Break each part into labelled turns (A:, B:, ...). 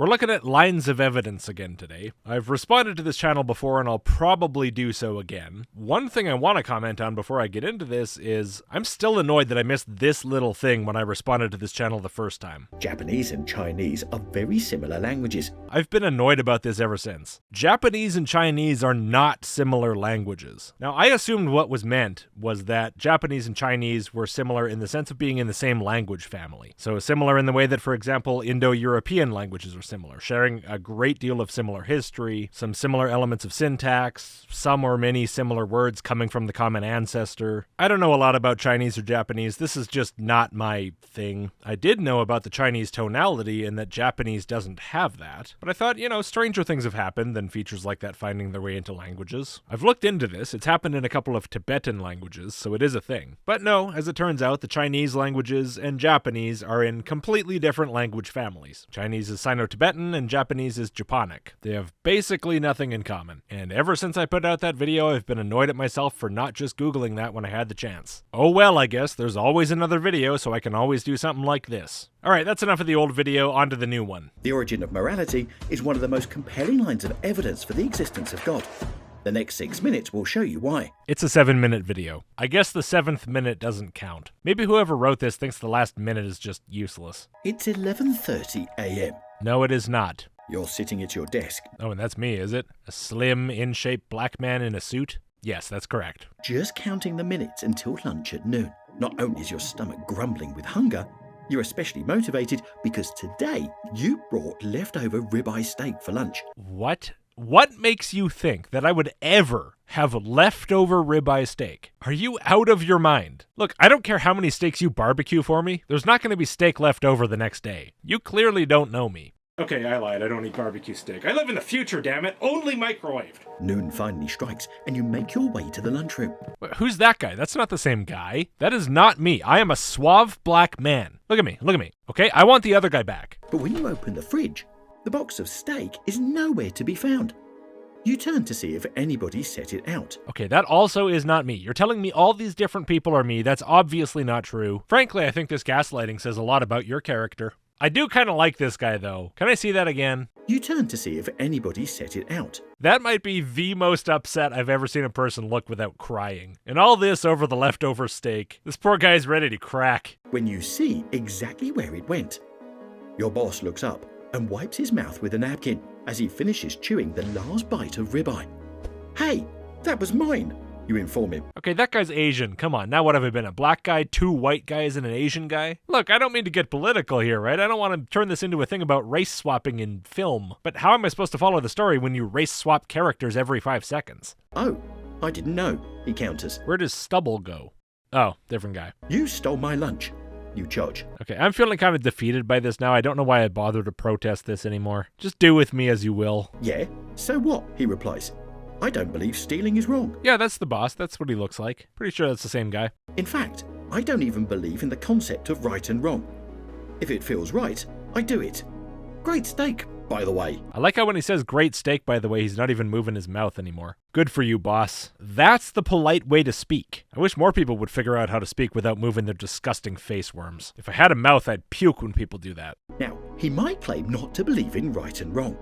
A: We're looking at lines of evidence again today. I've responded to this channel before and I'll probably do so again. One thing I want to comment on before I get into this is I'm still annoyed that I missed this little thing when I responded to this channel the first time.
B: Japanese and Chinese are very similar languages.
A: I've been annoyed about this ever since. Japanese and Chinese are not similar languages. Now, I assumed what was meant was that Japanese and Chinese were similar in the sense of being in the same language family. So similar in the way that, for example, Indo-European languages are similar, sharing a great deal of similar history, some similar elements of syntax, some or many similar words coming from the common ancestor. I don't know a lot about Chinese or Japanese. This is just not my thing. I did know about the Chinese tonality and that Japanese doesn't have that, but I thought, stranger things have happened than features like that finding their way into languages. I've looked into this. It's happened in a couple of Tibetan languages, so it is a thing. But no, as it turns out, the Chinese languages and Japanese are in completely different language families. Chinese is Sino-Tibetan and Japanese is Japonic. They have basically nothing in common. And ever since I put out that video, I've been annoyed at myself for not just Googling that when I had the chance. Oh well, I guess there's always another video, so I can always do something like this. Alright, that's enough of the old video, on to the new one.
B: The origin of morality is one of the most compelling lines of evidence for the existence of God. The next 6 minutes will show you why.
A: It's a 7-minute video. I guess the 7th minute doesn't count. Maybe whoever wrote this thinks the last minute is just useless.
B: It's 11:30 a.m.
A: No, it is not.
B: You're sitting at your desk.
A: Oh, and that's me, is it? A slim, in-shape black man in a suit? Yes, that's correct.
B: Just counting the minutes until lunch at noon. Not only is your stomach grumbling with hunger, you're especially motivated because today you brought leftover ribeye steak for lunch.
A: What? What makes you think that I would ever have leftover ribeye steak? Are you out of your mind? Look, I don't care how many steaks you barbecue for me. There's not going to be steak left over the next day. You clearly don't know me. Okay, I lied. I don't eat barbecue steak. I live in the future, damn it. Only microwaved.
B: Noon finally strikes and you make your way to the lunchroom.
A: Wait, who's that guy? That's not the same guy. That is not me. I am a suave black man. Look at me. Look at me. Okay, I want the other guy back.
B: But when you open the fridge, the box of steak is nowhere to be found. You turn to see if anybody set it out.
A: Okay, that also is not me. You're telling me all these different people are me. That's obviously not true. Frankly, I think this gaslighting says a lot about your character. I do kind of like this guy, though. Can I see that again?
B: You turn to see if anybody set it out.
A: That might be the most upset I've ever seen a person look without crying. And all this over the leftover steak. This poor guy's ready to crack.
B: When you see exactly where it went, your boss looks up and wipes his mouth with a napkin as he finishes chewing the last bite of ribeye. Hey, that was mine, you inform him.
A: Okay, that guy's Asian. Come on, now what have I been, a black guy, 2 white guys, and an Asian guy? Look, I don't mean to get political here, right? I don't want to turn this into a thing about race swapping in film. But how am I supposed to follow the story when you race swap characters every 5 seconds?
B: Oh, I didn't know, he counters.
A: Where does Stubble go? Oh, different guy.
B: You stole my lunch, you charge.
A: Okay, I'm feeling kind of defeated by this now. I don't know why I bother to protest this anymore. Just do with me as you will.
B: Yeah, so what? He replies. I don't believe stealing is wrong.
A: Yeah, that's the boss. That's what he looks like. Pretty sure that's the same guy.
B: In fact, I don't even believe in the concept of right and wrong. If it feels right, I do it. Great steak, by the way.
A: I like how when he says great steak, by the way, he's not even moving his mouth anymore. Good for you, boss. That's the polite way to speak. I wish more people would figure out how to speak without moving their disgusting face worms. If I had a mouth, I'd puke when people do that.
B: Now, he might claim not to believe in right and wrong.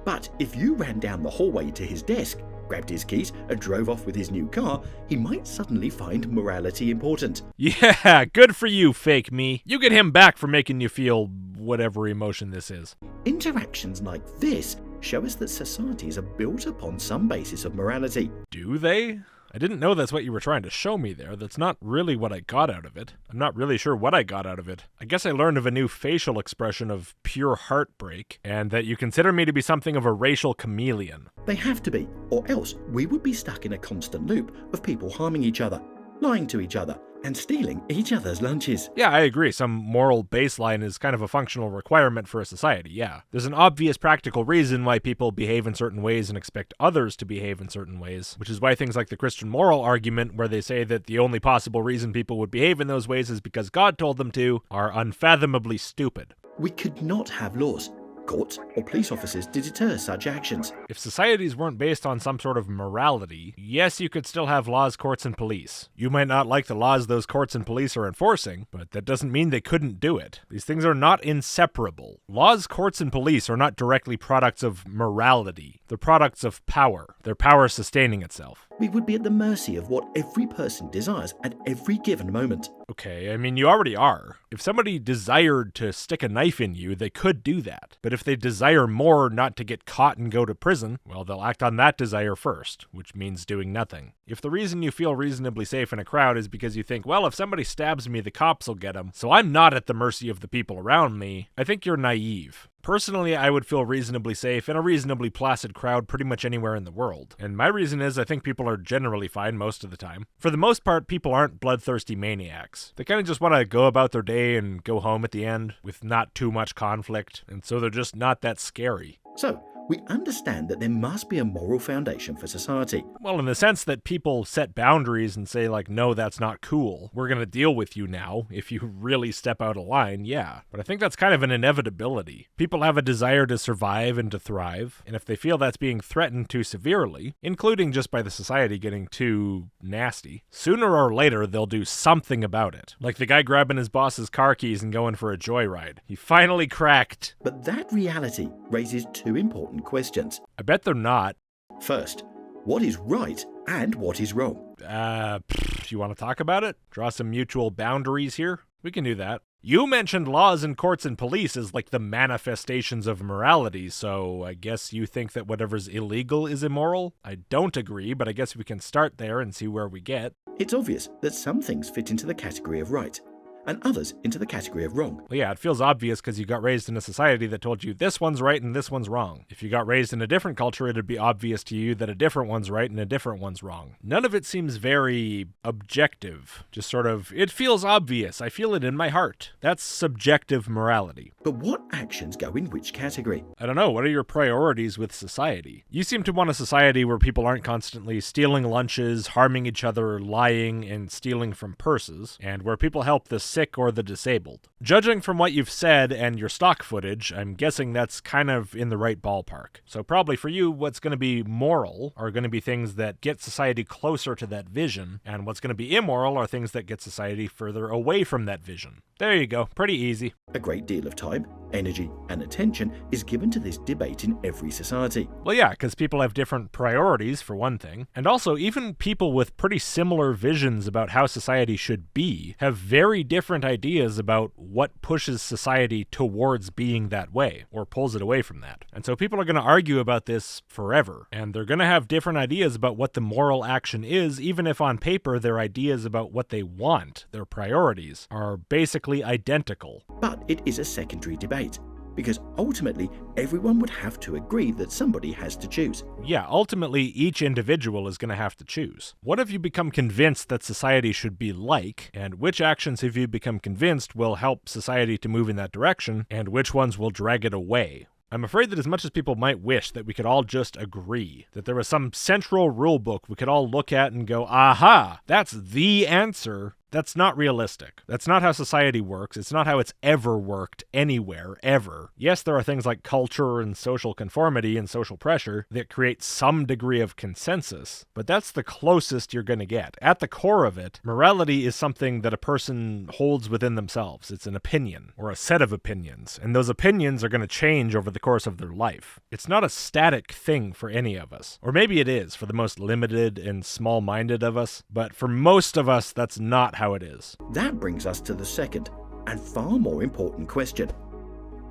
B: But if you ran down the hallway to his desk, grabbed his keys and drove off with his new car, he might suddenly find morality important.
A: Yeah, good for you, fake me. You get him back for making you feel whatever emotion this is.
B: Interactions like this show us that societies are built upon some basis of morality.
A: Do they? I didn't know that's what you were trying to show me there. That's not really what I got out of it. I'm not really sure what I got out of it. I guess I learned of a new facial expression of pure heartbreak, and that you consider me to be something of a racial chameleon.
B: They have to be, or else we would be stuck in a constant loop of people harming each other, lying to each other, and stealing each other's lunches.
A: Yeah, I agree. Some moral baseline is kind of a functional requirement for a society, yeah. There's an obvious practical reason why people behave in certain ways and expect others to behave in certain ways, which is why things like the Christian moral argument, where they say that the only possible reason people would behave in those ways is because God told them to, are unfathomably stupid.
B: We could not have laws. courts or police officers to deter such actions.
A: If societies weren't based on some sort of morality, yes, you could still have laws, courts, and police. You might not like the laws those courts and police are enforcing, but that doesn't mean they couldn't do it. These things are not inseparable. Laws, courts, and police are not directly products of morality. They're products of power. They're power sustaining itself.
B: We would be at the mercy of what every person desires at every given moment.
A: Okay, I mean, you already are. If somebody desired to stick a knife in you, they could do that. But if they desire more not to get caught and go to prison, well, they'll act on that desire first, which means doing nothing. If the reason you feel reasonably safe in a crowd is because you think, well, if somebody stabs me, the cops will get him, so I'm not at the mercy of the people around me, I think you're naive. Personally, I would feel reasonably safe in a reasonably placid crowd pretty much anywhere in the world. And my reason is I think people are generally fine most of the time. For the most part, people aren't bloodthirsty maniacs. They kind of just want to go about their day and go home at the end with not too much conflict, and so they're just not that scary.
B: So, we understand that there must be a moral foundation for society.
A: Well, in the sense that people set boundaries and say, like, no, that's not cool. We're going to deal with you now if you really step out of line, yeah. But I think that's kind of an inevitability. People have a desire to survive and to thrive, and if they feel that's being threatened too severely, including just by the society getting too nasty, sooner or later they'll do something about it. Like the guy grabbing his boss's car keys and going for a joyride. He finally cracked.
B: But that reality raises two important questions.
A: I bet they're not.
B: First, what is right and what is wrong?
A: You want to talk about it? Draw some mutual boundaries here? We can do that. You mentioned laws and courts and police as like the manifestations of morality, so I guess you think that whatever's illegal is immoral? I don't agree, but I guess we can start there and see where we get.
B: It's obvious that some things fit into the category of right, and others into the category of wrong.
A: Well, yeah, it feels obvious because you got raised in a society that told you this one's right and this one's wrong. If you got raised in a different culture, it'd be obvious to you that a different one's right and a different one's wrong. None of it seems very objective. Just sort of, it feels obvious. I feel it in my heart. That's subjective morality.
B: But what actions go in which category?
A: I don't know. What are your priorities with society? You seem to want a society where people aren't constantly stealing lunches, harming each other, lying, and stealing from purses, and where people help the sick or the disabled. Judging from what you've said and your stock footage, I'm guessing that's kind of in the right ballpark. So probably for you, what's going to be moral are going to be things that get society closer to that vision, and what's going to be immoral are things that get society further away from that vision. There you go. Pretty easy.
B: A great deal of time, energy, and attention is given to this debate in every society.
A: Well, yeah, because people have different priorities, for one thing. And also, even people with pretty similar visions about how society should be have very different ideas about what pushes society towards being that way, or pulls it away from that. And so people are going to argue about this forever, and they're going to have different ideas about what the moral action is, even if on paper their ideas about what they want, their priorities, are basically identical.
B: But it is a secondary debate, because ultimately everyone would have to agree that somebody has to choose.
A: Yeah, ultimately each individual is going to have to choose. What have you become convinced that society should be like, and which actions have you become convinced will help society to move in that direction, and which ones will drag it away? I'm afraid that as much as people might wish that we could all just agree, that there was some central rule book we could all look at and go, aha, that's the answer, that's not realistic. That's not how society works. It's not how it's ever worked anywhere, ever. Yes, there are things like culture and social conformity and social pressure that create some degree of consensus, but that's the closest you're going to get. At the core of it, morality is something that a person holds within themselves. It's an opinion, or a set of opinions, and those opinions are going to change over the course of their life. It's not a static thing for any of us. Or maybe it is for the most limited and small-minded of us, but for most of us, that's not how it is.
B: That brings us to the second and far more important question.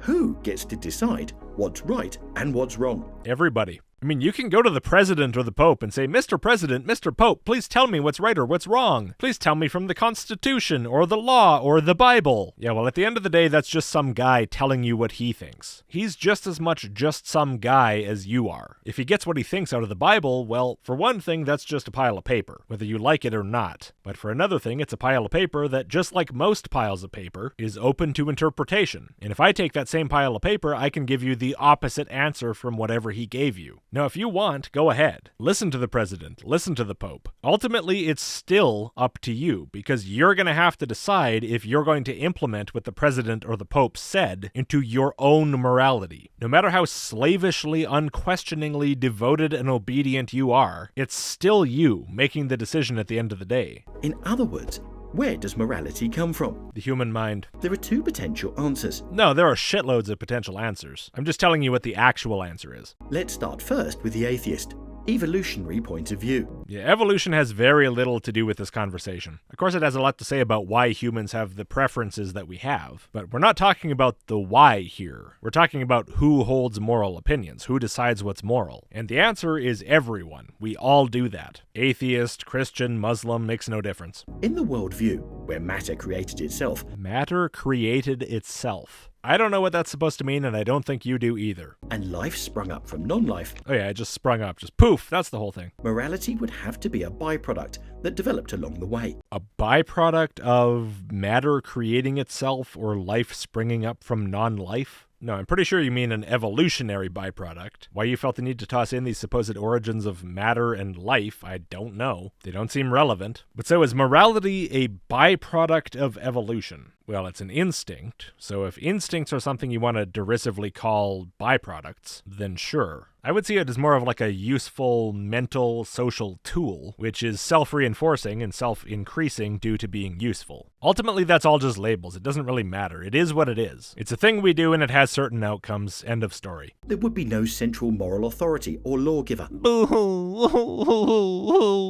B: Who gets to decide what's right and what's wrong?
A: Everybody. I mean, you can go to the president or the pope and say, Mr. President, Mr. Pope, please tell me what's right or what's wrong. Please tell me from the Constitution or the law or the Bible. Yeah, well, at the end of the day, that's just some guy telling you what he thinks. He's just as much just some guy as you are. If he gets what he thinks out of the Bible, well, for one thing, that's just a pile of paper, whether you like it or not. But for another thing, it's a pile of paper that, just like most piles of paper, is open to interpretation. And if I take that same pile of paper, I can give you the opposite answer from whatever he gave you. Now, if you want, go ahead. Listen to the president. Listen to the Pope. Ultimately, it's still up to you, because you're going to have to decide if you're going to implement what the president or the Pope said into your own morality. No matter how slavishly, unquestioningly devoted and obedient you are, it's still you making the decision at the end of the day.
B: In other words, where does morality come from?
A: The human mind.
B: There are two potential answers.
A: No, there are shitloads of potential answers. I'm just telling you what the actual answer is.
B: Let's start first with the atheist. Evolutionary point of view.
A: Yeah, evolution has very little to do with this conversation. Of course, it has a lot to say about why humans have the preferences that we have, but we're not talking about the why here. We're talking about who holds moral opinions, who decides what's moral. And the answer is everyone. We all do that. Atheist, Christian, Muslim, makes no difference.
B: In the worldview, where matter created itself.
A: Matter created itself. I don't know what that's supposed to mean, and I don't think you do either.
B: And life sprung up from non-life.
A: Oh yeah, it just sprung up. Just poof, that's the whole thing.
B: Morality would have to be a byproduct that developed along the way.
A: A byproduct of matter creating itself or life springing up from non-life? No, I'm pretty sure you mean an evolutionary byproduct. Why you felt the need to toss in these supposed origins of matter and life, I don't know. They don't seem relevant. But so is morality a byproduct of evolution? Well, it's an instinct, so if instincts are something you want to derisively call byproducts, then sure. I would see it as more of like a useful mental social tool, which is self-reinforcing and self-increasing due to being useful. Ultimately, that's all just labels. It doesn't really matter. It is what it is. It's a thing we do and it has certain outcomes. End of story.
B: There would be no central moral authority or lawgiver.
A: Boo-hoo.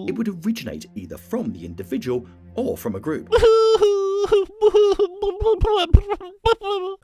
B: It would originate either from the individual or from a group.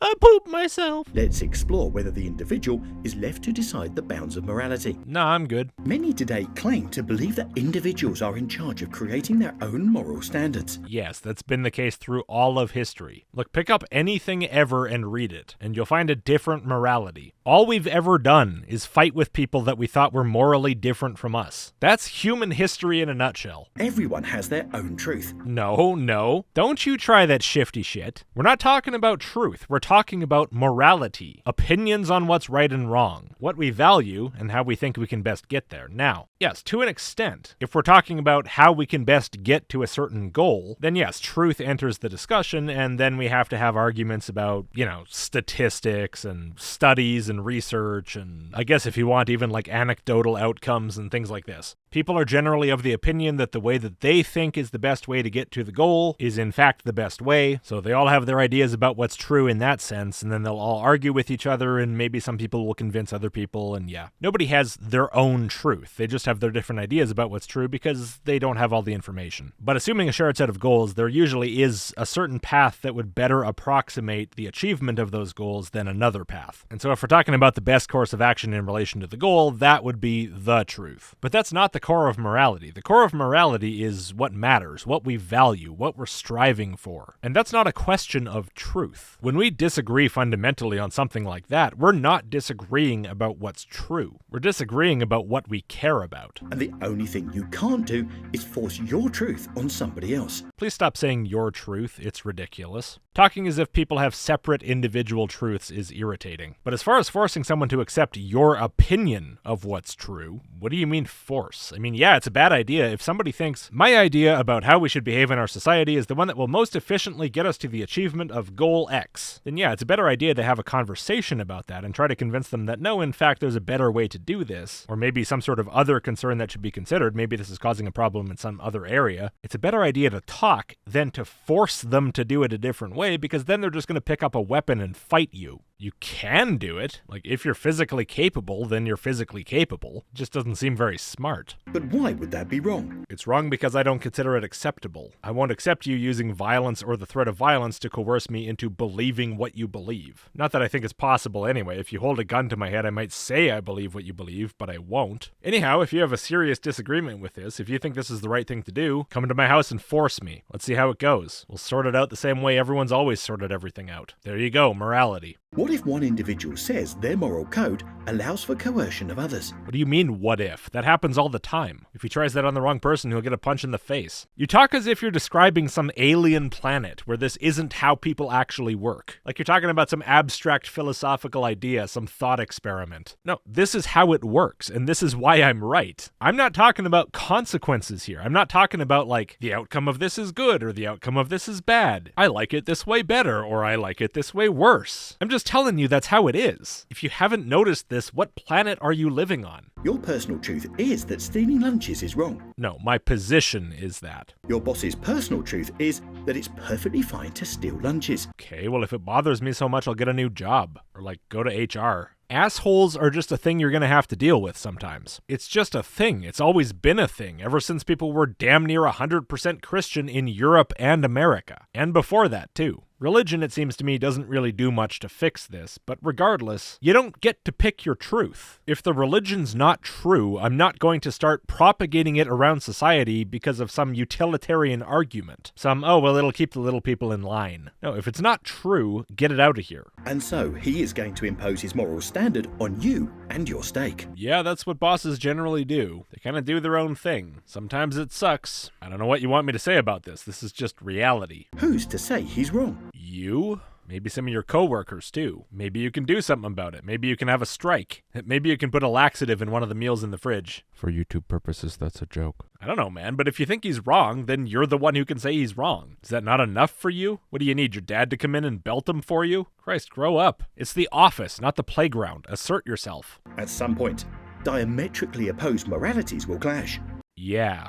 A: I pooped myself.
B: Let's explore whether the individual is left to decide the bounds of morality.
A: Nah, I'm good.
B: Many today claim to believe that individuals are in charge of creating their own moral standards.
A: Yes, that's been the case through all of history. Look, pick up anything ever and read it, and you'll find a different morality. All we've ever done is fight with people that we thought were morally different from us. That's human history in a nutshell.
B: Everyone has their own truth.
A: No. Don't you try that shifty shit. We're not talking about truth. We're talking about morality. Opinions on what's right and wrong. What we value and how we think we can best get there. Now, yes, to an extent, if we're talking about how we can best get to a certain goal, then yes, truth enters the discussion, and then we have to have arguments about, statistics and studies and research, and I guess if you want, even like anecdotal outcomes and things like this. People are generally of the opinion that the way that they think is the best way to get to the goal is in fact the best way, so they all have their ideas about what's true in that sense, and then they'll all argue with each other, and maybe some people will convince other people, and yeah. Nobody has their own truth. They just have their different ideas about what's true because they don't have all the information. But assuming a shared set of goals, there usually is a certain path that would better approximate the achievement of those goals than another path. And so if we're talking about the best course of action in relation to the goal, that would be the truth. But that's not the core of morality. The core of morality is what matters, what we value, what we're striving for. And that's not a question of truth. When we disagree fundamentally on something like that, we're not disagreeing about what's true. We're disagreeing about what we care about.
B: And the only thing you can't do is force your truth on somebody else.
A: Please stop saying your truth. It's ridiculous. Talking as if people have separate individual truths is irritating. But as far as forcing someone to accept your opinion of what's true, what do you mean force? I mean, yeah, it's a bad idea if somebody thinks, my idea about how we should behave in our society is the one that will most efficiently get us to the achievement of goal X. Then yeah, it's a better idea to have a conversation about that and try to convince them that no, in fact, there's a better way to do this, or maybe some sort of other concern that should be considered. Maybe this is causing a problem in some other area. It's a better idea to talk than to force them to do it a different way, because then they're just going to pick up a weapon and fight you. You can do it. Like, if you're physically capable, then you're physically capable. It just doesn't seem very smart.
B: But why would that be wrong?
A: It's wrong because I don't consider it acceptable. I won't accept you using violence or the threat of violence to coerce me into believing what you believe. Not that I think it's possible anyway. If you hold a gun to my head, I might say I believe what you believe, but I won't. Anyhow, if you have a serious disagreement with this, if you think this is the right thing to do, come to my house and force me. Let's see how it goes. We'll sort it out the same way everyone's always sorted everything out. There you go, morality.
B: What What if one individual says their moral code allows for coercion of others?
A: What do you mean, what if? That happens all the time. If he tries that on the wrong person, he'll get a punch in the face. You talk as if you're describing some alien planet where this isn't how people actually work. Like you're talking about some abstract philosophical idea, some thought experiment. No, this is how it works, and this is why I'm right. I'm not talking about consequences here. I'm not talking about, like, the outcome of this is good or the outcome of this is bad. I like it this way better, or I like it this way worse. I'm just telling you that's how it is. If you haven't noticed this, what planet are you living on?
B: Your personal truth is that stealing lunches is wrong.
A: No, my position is that.
B: Your boss's personal truth is that it's perfectly fine to steal lunches.
A: Okay, well, if it bothers me so much, I'll get a new job. Or, like, go to HR. Assholes are just a thing you're gonna have to deal with sometimes. It's just a thing. It's always been a thing, ever since people were damn near 100% Christian in Europe and America. And before that, too. Religion, it seems to me, doesn't really do much to fix this, but regardless, you don't get to pick your truth. If the religion's not true, I'm not going to start propagating it around society because of some utilitarian argument. Oh, well, it'll keep the little people in line. No, if it's not true, get it out of here.
B: And so, he is going to impose his moral standard on you and your steak.
A: Yeah, that's what bosses generally do. They kind of do their own thing. Sometimes it sucks. I don't know what you want me to say about this. This is just reality.
B: Who's to say he's wrong?
A: You? Maybe some of your coworkers, too. Maybe you can do something about it. Maybe you can have a strike. Maybe you can put a laxative in one of the meals in the fridge. For YouTube purposes, that's a joke. I don't know, man, but if you think he's wrong, then you're the one who can say he's wrong. Is that not enough for you? What do you need, your dad to come in and belt him for you? Christ, grow up. It's the office, not the playground. Assert yourself.
B: At some point, diametrically opposed moralities will clash.
A: Yeah.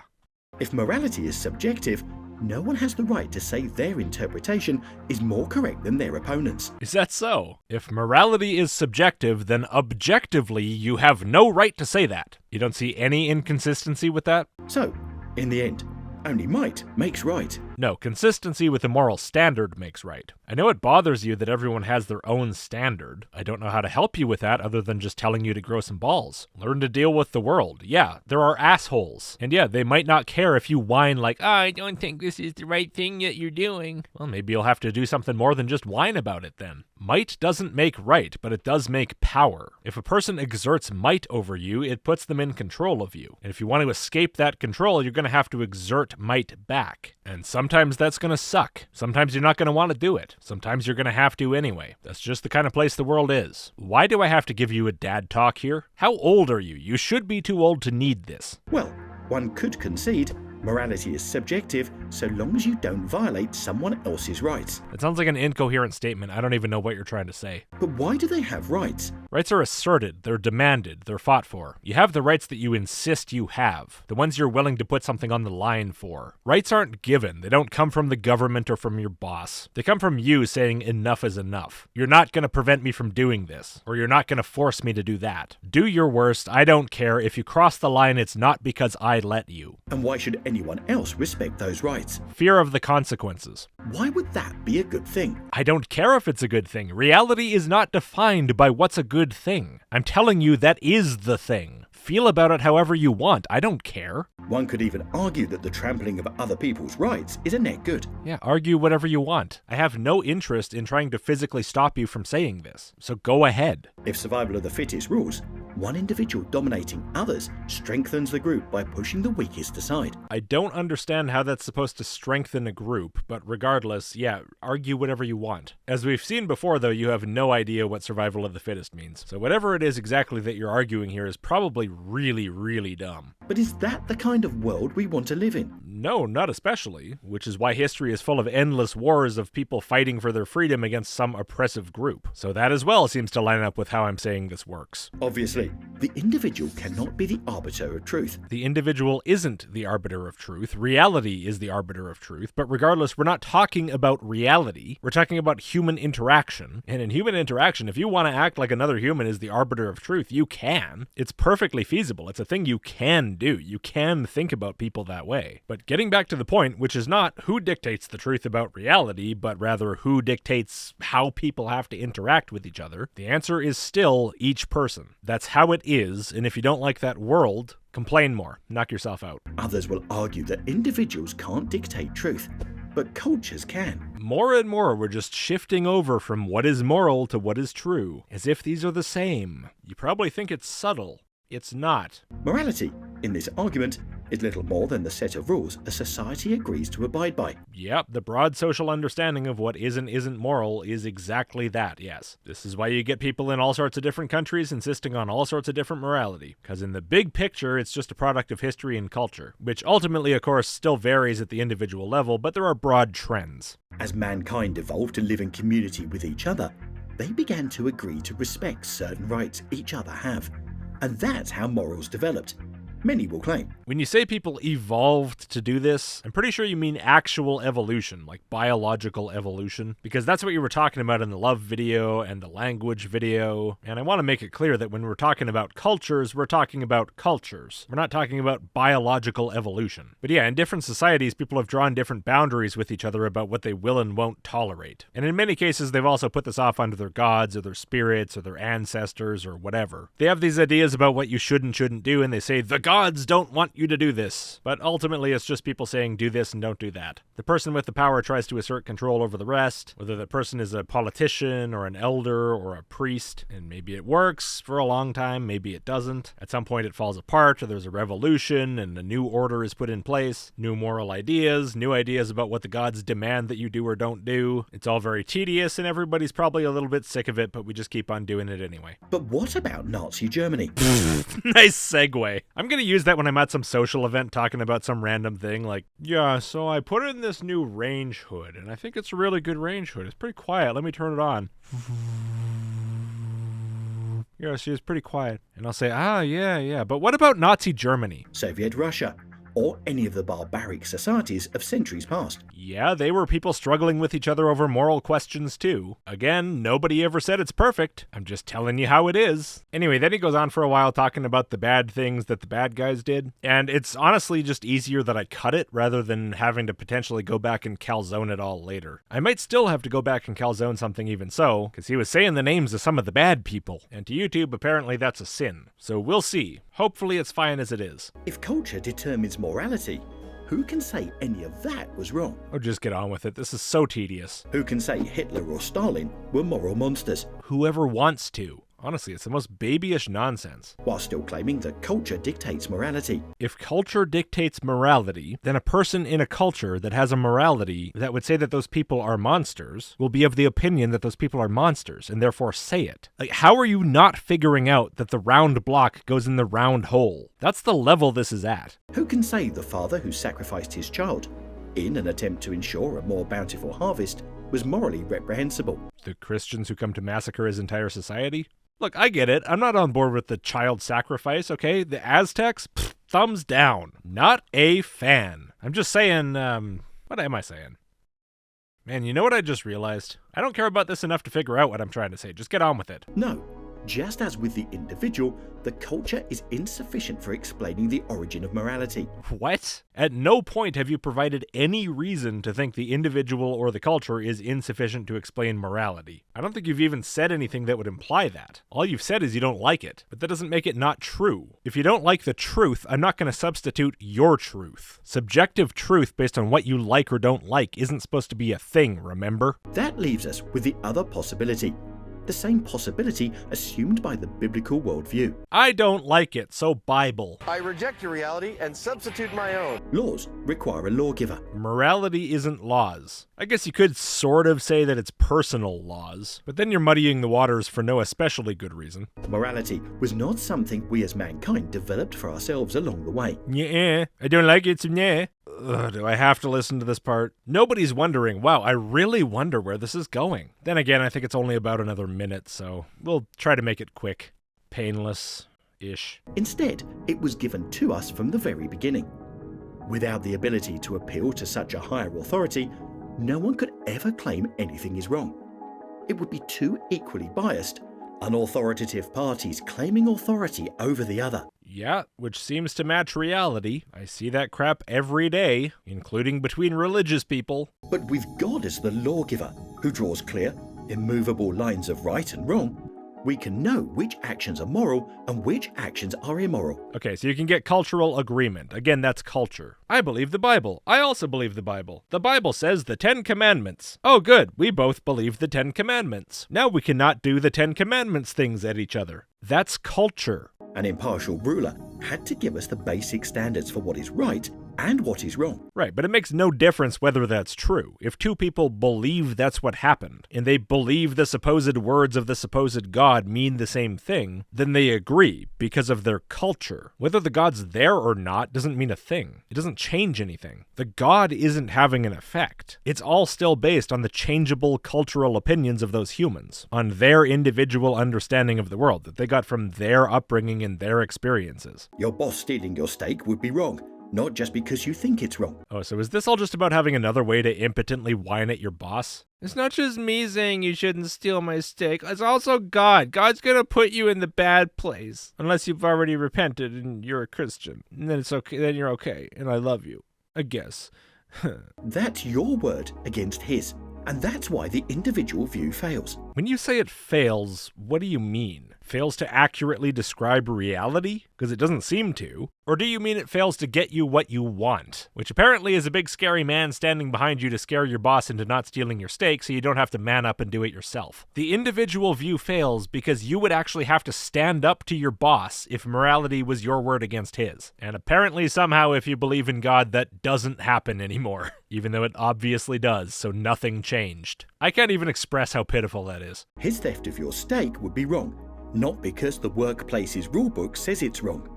B: If morality is subjective, no one has the right to say their interpretation is more correct than their opponent's.
A: Is that so? If morality is subjective, then objectively you have no right to say that. You don't see any inconsistency with that?
B: So, in the end, only might makes right.
A: No, consistency with the moral standard makes right. I know it bothers you that everyone has their own standard. I don't know how to help you with that other than just telling you to grow some balls. Learn to deal with the world. Yeah, there are assholes. And yeah, they might not care if you whine like, I don't think this is the right thing that you're doing. Well, maybe you'll have to do something more than just whine about it then. Might doesn't make right, but it does make power. If a person exerts might over you, it puts them in control of you. And if you want to escape that control, you're going to have to exert might back. And sometimes that's going to suck. Sometimes you're not going to want to do it. Sometimes you're going to have to anyway. That's just the kind of place the world is. Why do I have to give you a dad talk here? How old are you? You should be too old to need this.
B: Well, one could concede morality is subjective so long as you don't violate someone else's rights.
A: It sounds like an incoherent statement. I don't even know what you're trying to say.
B: But why do they have rights?
A: Rights are asserted, they're demanded, they're fought for. You have the rights that you insist you have, the ones you're willing to put something on the line for. Rights aren't given. They don't come from the government or from your boss. They come from you saying enough is enough. You're not going to prevent me from doing this, or you're not going to force me to do that. Do your worst. I don't care. If you cross the line, it's not because I let you.
B: And why should anyone else respect those rights?
A: Fear of the consequences.
B: Why would that be a good thing?
A: I don't care if it's a good thing. Reality is not defined by what's a good thing. I'm telling you that is the thing. Feel about it however you want. I don't care.
B: One could even argue that the trampling of other people's rights is a net good.
A: Yeah, argue whatever you want. I have no interest in trying to physically stop you from saying this, so go ahead.
B: If survival of the fittest rules, one individual dominating others strengthens the group by pushing the weakest aside.
A: I don't understand how that's supposed to strengthen a group, but regardless, yeah, argue whatever you want. As we've seen before, though, you have no idea what survival of the fittest means. So whatever it is exactly that you're arguing here is probably really, really dumb.
B: But is that the kind of world we want to live in?
A: No, not especially, which is why history is full of endless wars of people fighting for their freedom against some oppressive group. So that as well seems to line up with how I'm saying this works.
B: Obviously, the individual cannot be the arbiter of truth.
A: The individual isn't the arbiter of truth. Reality is the arbiter of truth. But regardless, we're not talking about reality. We're talking about human interaction. And in human interaction, if you want to act like another human is the arbiter of truth, you can. It's perfectly feasible. It's a thing you can do. You can think about people that way. But getting back to the point, which is not who dictates the truth about reality, but rather who dictates how people have to interact with each other, the answer is still each person. That's how it is, and if you don't like that world, complain more. Knock yourself out.
B: Others will argue that individuals can't dictate truth, but cultures can.
A: More and more, we're just shifting over from what is moral to what is true, as if these are the same. You probably think it's subtle. It's not.
B: Morality, in this argument, is little more than the set of rules a society agrees to abide by.
A: Yep, the broad social understanding of what is and isn't moral is exactly that, yes. This is why you get people in all sorts of different countries insisting on all sorts of different morality. Because in the big picture, it's just a product of history and culture, which ultimately, of course, still varies at the individual level, but there are broad trends.
B: As mankind evolved to live in community with each other, they began to agree to respect certain rights each other have. And that's how morals developed. Many will claim.
A: When you say people evolved to do this, I'm pretty sure you mean actual evolution, like biological evolution, because that's what you were talking about in the love video and the language video. And I want to make it clear that when we're talking about cultures, we're talking about cultures. We're not talking about biological evolution. But yeah, in different societies, people have drawn different boundaries with each other about what they will and won't tolerate. And in many cases, they've also put this off onto their gods or their spirits or their ancestors or whatever. They have these ideas about what you should and shouldn't do, and they say, the gods don't want you to do this. But ultimately, it's just people saying do this and don't do that. The person with the power tries to assert control over the rest, whether the person is a politician or an elder or a priest, and maybe it works for a long time, maybe it doesn't. At some point it falls apart, or there's a revolution and a new order is put in place, new moral ideas, new ideas about what the gods demand that you do or don't do. It's all very tedious and everybody's probably a little bit sick of it, but we just keep on doing it anyway.
B: But what about Nazi Germany?
A: Nice segue. I'm gonna use that when I'm at some social event talking about some random thing like, yeah, so I put in this new range hood, and I think it's a really good range hood. It's pretty quiet. Let me turn it on. Yeah, she is pretty quiet. And I'll say, yeah. But what about Nazi Germany?
B: Soviet Russia, or any of the barbaric societies of centuries past.
A: Yeah, they were people struggling with each other over moral questions too. Again, nobody ever said it's perfect. I'm just telling you how it is. Anyway, then he goes on for a while talking about the bad things that the bad guys did. And it's honestly just easier that I cut it rather than having to potentially go back and calzone it all later. I might still have to go back and calzone something even so, because he was saying the names of some of the bad people. And to YouTube, apparently that's a sin. So we'll see. Hopefully it's fine as it is.
B: If culture determines morality, who can say any of that was wrong?
A: Oh, just get on with it. This is so tedious.
B: Who can say Hitler or Stalin were moral monsters?
A: Whoever wants to. Honestly, it's the most babyish nonsense.
B: While still claiming that culture dictates morality.
A: If culture dictates morality, then a person in a culture that has a morality that would say that those people are monsters will be of the opinion that those people are monsters and therefore say it. Like, how are you not figuring out that the round block goes in the round hole? That's the level this is at.
B: Who can say the father who sacrificed his child in an attempt to ensure a more bountiful harvest was morally reprehensible?
A: The Christians who come to massacre his entire society? Look, I get it. I'm not on board with the child sacrifice, okay? The Aztecs? Pfft, thumbs down. Not a fan. I'm just saying, what am I saying? Man, you know what I just realized? I don't care about this enough to figure out what I'm trying to say. Just get on with it.
B: No. Just as with the individual, the culture is insufficient for explaining the origin of morality.
A: What? At no point have you provided any reason to think the individual or the culture is insufficient to explain morality. I don't think you've even said anything that would imply that. All you've said is you don't like it, but that doesn't make it not true. If you don't like the truth, I'm not going to substitute your truth. Subjective truth based on what you like or don't like isn't supposed to be a thing, remember?
B: That leaves us with the other possibility. The same possibility assumed by the biblical worldview.
A: I don't like it, so Bible.
C: I reject your reality and substitute my own.
B: Laws require a lawgiver.
A: Morality isn't laws. I guess you could sort of say that it's personal laws, but then you're muddying the waters for no especially good reason.
B: Morality was not something we as mankind developed for ourselves along the way.
A: Yeah, I don't like it, so yeah. Ugh, do I have to listen to this part? Nobody's wondering, wow, I really wonder where this is going. Then again, I think it's only about another minute, so we'll try to make it quick. Painless-ish.
B: Instead, it was given to us from the very beginning. Without the ability to appeal to such a higher authority, no one could ever claim anything is wrong. It would be too equally biased, unauthoritative parties claiming authority over the other.
A: Yeah, which seems to match reality. I see that crap every day, including between religious people.
B: But with God as the lawgiver, who draws clear, immovable lines of right and wrong, we can know which actions are moral and which actions are immoral.
A: Okay, so you can get cultural agreement. Again, that's culture. I believe the Bible. I also believe the Bible. The Bible says the 10 Commandments. Oh, good. We both believe the 10 Commandments. Now we cannot do the 10 Commandments things at each other. That's culture.
B: An impartial ruler had to give us the basic standards for what is right and what is wrong.
A: Right, but it makes no difference whether that's true. If two people believe that's what happened, and they believe the supposed words of the supposed God mean the same thing, then they agree because of their culture. Whether the God's there or not doesn't mean a thing. It doesn't change anything. The God isn't having an effect. It's all still based on the changeable cultural opinions of those humans, on their individual understanding of the world that they got from their upbringing and their experiences.
B: Your boss stealing your steak would be wrong, not just because you think it's wrong.
A: Oh, so is this all just about having another way to impotently whine at your boss? It's not just me saying you shouldn't steal my steak. It's also God. God's gonna put you in the bad place. Unless you've already repented and you're a Christian. And then it's okay. Then you're okay. And I love you. I guess.
B: That's your word against his. And that's why the individual view fails.
A: When you say it fails, what do you mean? Fails to accurately describe reality? Because it doesn't seem to. Or do you mean it fails to get you what you want? Which apparently is a big scary man standing behind you to scare your boss into not stealing your steak so you don't have to man up and do it yourself. The individual view fails because you would actually have to stand up to your boss if morality was your word against his. And apparently somehow if you believe in God, that doesn't happen anymore. Even though it obviously does, so nothing changed. I can't even express how pitiful that is.
B: His theft of your steak would be wrong, not because the workplace's rulebook says it's wrong.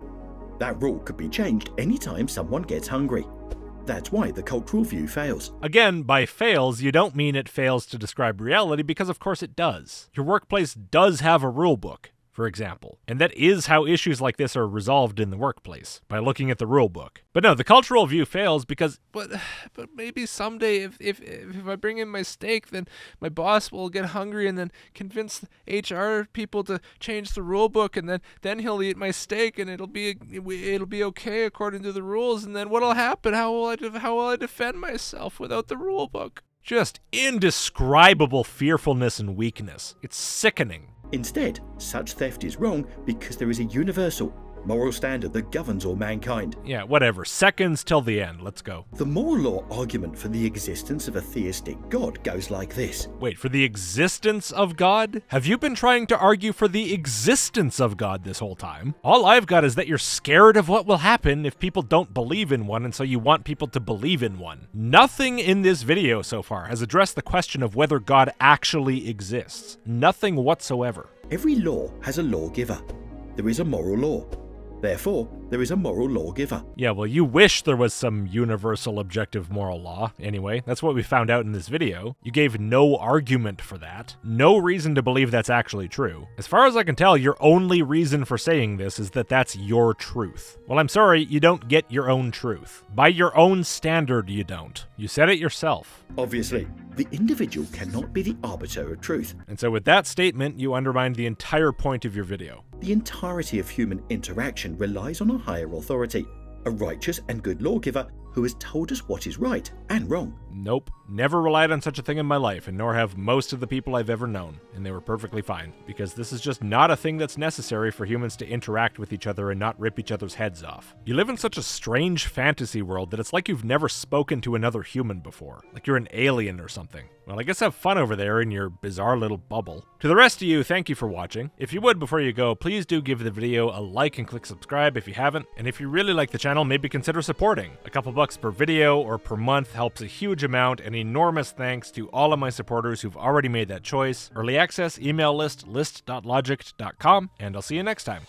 B: That rule could be changed anytime someone gets hungry. That's why the cultural view fails.
A: Again, by fails, you don't mean it fails to describe reality, because of course it does. Your workplace does have a rule book, for example. And that is how issues like this are resolved in the workplace, by looking at the rule book. But no, the cultural view fails because, but maybe someday if I bring in my steak, then my boss will get hungry and then convince the HR people to change the rule book, and then he'll eat my steak and it'll be okay according to the rules. And then what'll happen? How will I defend myself without the rule book? Just indescribable fearfulness and weakness. It's sickening.
B: Instead, such theft is wrong because there is a universal, moral standard that governs all mankind.
A: Yeah, whatever. Seconds till the end. Let's go.
B: The moral law argument for the existence of a theistic God goes like this.
A: Wait, for the existence of God? Have you been trying to argue for the existence of God this whole time? All I've got is that you're scared of what will happen if people don't believe in one, and so you want people to believe in one. Nothing in this video so far has addressed the question of whether God actually exists. Nothing whatsoever.
B: Every law has a lawgiver. There is a moral law. Therefore, there is a moral lawgiver.
A: Yeah, well, you wish there was some universal objective moral law. Anyway, that's what we found out in this video. You gave no argument for that. No reason to believe that's actually true. As far as I can tell, your only reason for saying this is that that's your truth. Well, I'm sorry, you don't get your own truth. By your own standard, you don't. You said it yourself.
B: Obviously, the individual cannot be the arbiter of truth.
A: And so with that statement, you undermined the entire point of your video.
B: The entirety of human interaction relies on a higher authority, a righteous and good lawgiver who has told us what is right and wrong.
A: Nope. Never relied on such a thing in my life, and nor have most of the people I've ever known. And they were perfectly fine, because this is just not a thing that's necessary for humans to interact with each other and not rip each other's heads off. You live in such a strange fantasy world that it's like you've never spoken to another human before. Like you're an alien or something. Well, I guess have fun over there in your bizarre little bubble. To the rest of you, thank you for watching. If you would, before you go, please do give the video a like and click subscribe if you haven't. And if you really like the channel, maybe consider supporting. A couple bucks per video or per month helps a huge amount, and enormous thanks to all of my supporters who've already made that choice. Early access, email list, list.logicked.com, and I'll see you next time.